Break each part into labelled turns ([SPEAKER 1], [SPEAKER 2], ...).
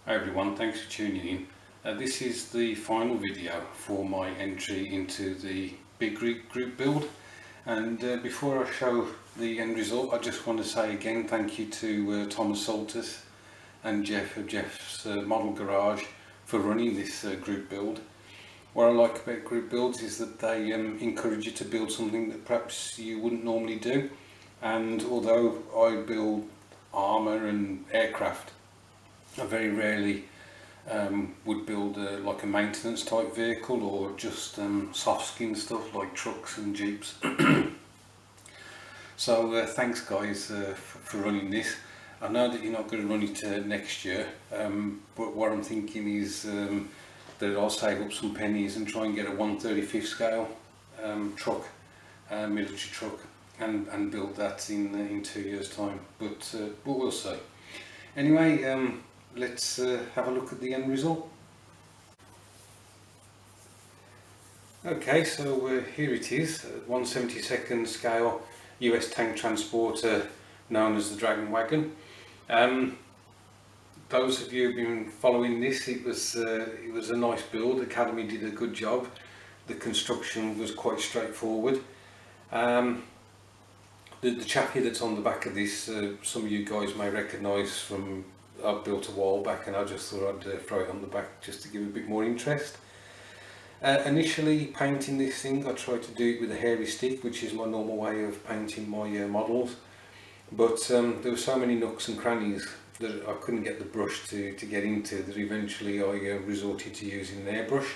[SPEAKER 1] Hi everyone, thanks for tuning in. This is the final video for my entry into the big group build, and before I show the end result, I just want to say again thank you to Thomas Saltus and Jeff of Jeff's Model Garage for running this group build. What I like about group builds is that they encourage you to build something that perhaps you wouldn't normally do, and although I build armour and aircraft, I very rarely would build like a maintenance type vehicle or just soft skin stuff like trucks and jeeps. So thanks guys for running this. I know that you're not going to run it next year, but what I'm thinking is that I'll save up some pennies and try and get a 1/35 scale truck, military truck, and build that in 2 years time, but we'll see. Anyway, let's have a look at the end result. Okay, so here it is, 1/72nd scale US tank transporter known as the Dragon Wagon. Those of you who've been following this, it was a nice build. Academy did a good job. The construction was quite straightforward. The chassis that's on the back of this, some of you guys may recognise from, I built a while back, and I just thought I'd throw it on the back just to give a bit more interest. Initially painting this thing, I tried to do it with a hairy stick, which is my normal way of painting my models, but there were so many nooks and crannies that I couldn't get the brush to get into, that eventually I resorted to using an airbrush.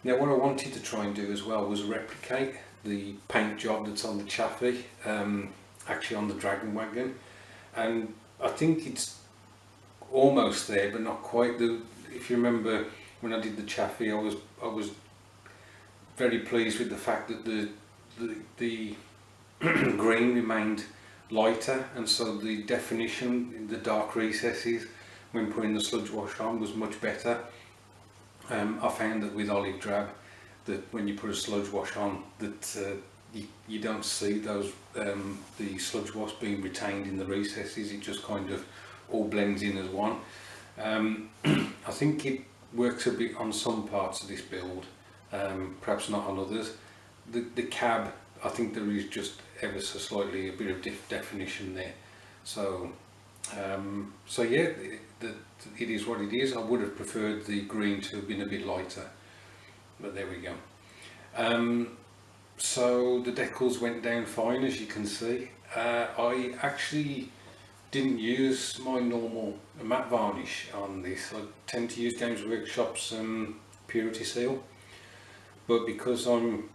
[SPEAKER 1] Now what I wanted to try and do as well was replicate the paint job that's on the chassis, actually on the Dragon Wagon, and I think it's almost there but not quite. If you remember when I did the chassis, I was very pleased with the fact that the green remained lighter, and so the definition in the dark recesses when putting the sludge wash on was much better. I found that with olive drab, that when you put a sludge wash on, that you don't see those the sludge wash being retained in the recesses. It just kind of all blends in as one. I think it works a bit on some parts of this build, perhaps not on others. The cab, I think there is just ever so slightly a bit of definition there. So yeah, it is what it is. I would have preferred the green to have been a bit lighter, but there we go. So the decals went down fine, as you can see. I actually didn't use my normal matte varnish on this. I tend to use Games Workshop's Purity Seal, but because I'm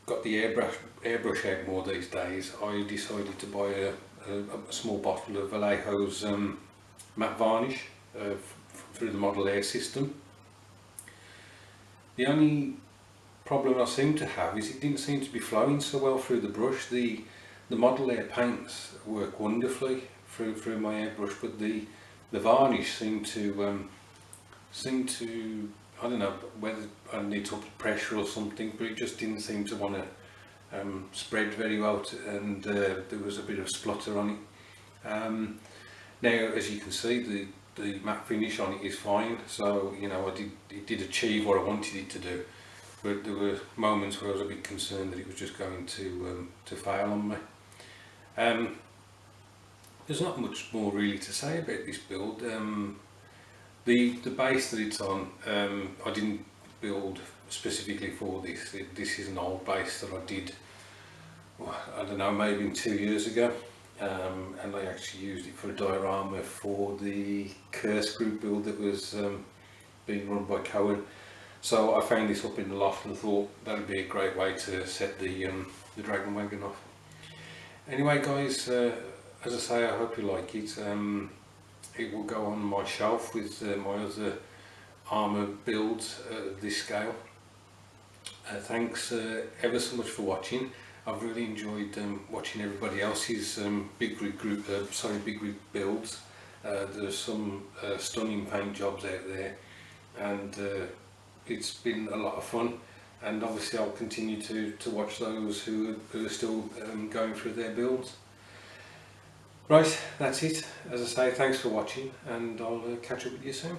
[SPEAKER 1] got the airbrush out more these days, I decided to buy a small bottle of Vallejo's matte varnish through the Model Air system. The only problem I seem to have is it didn't seem to be flowing so well through the brush. The Model Air paints work wonderfully through my airbrush, but the varnish seemed to I don't know whether I need to up the pressure or something, but it just didn't seem to want to spread very well, and there was a bit of splutter on it. Now, as you can see, the matte finish on it is fine, so you know it did achieve what I wanted it to do, but there were moments where I was a bit concerned that it was just going to fail on me. There's not much more really to say about this build. The base that it's on, I didn't build specifically for this. This is an old base that I did, I don't know, maybe 2 years ago, and I actually used it for a diorama for the Curse group build that was being run by Cohen. So I found this up in the loft and thought that would be a great way to set the Dragon Wagon off. Anyway guys, as I say, I hope you like it. It will go on my shelf with my other armour builds of this scale. Thanks ever so much for watching. I've really enjoyed watching everybody else's big rig builds. There's some stunning paint jobs out there, and it's been a lot of fun. And obviously I'll continue to watch those who are still going through their builds. Right, that's it. As I say, thanks for watching, and I'll catch up with you soon.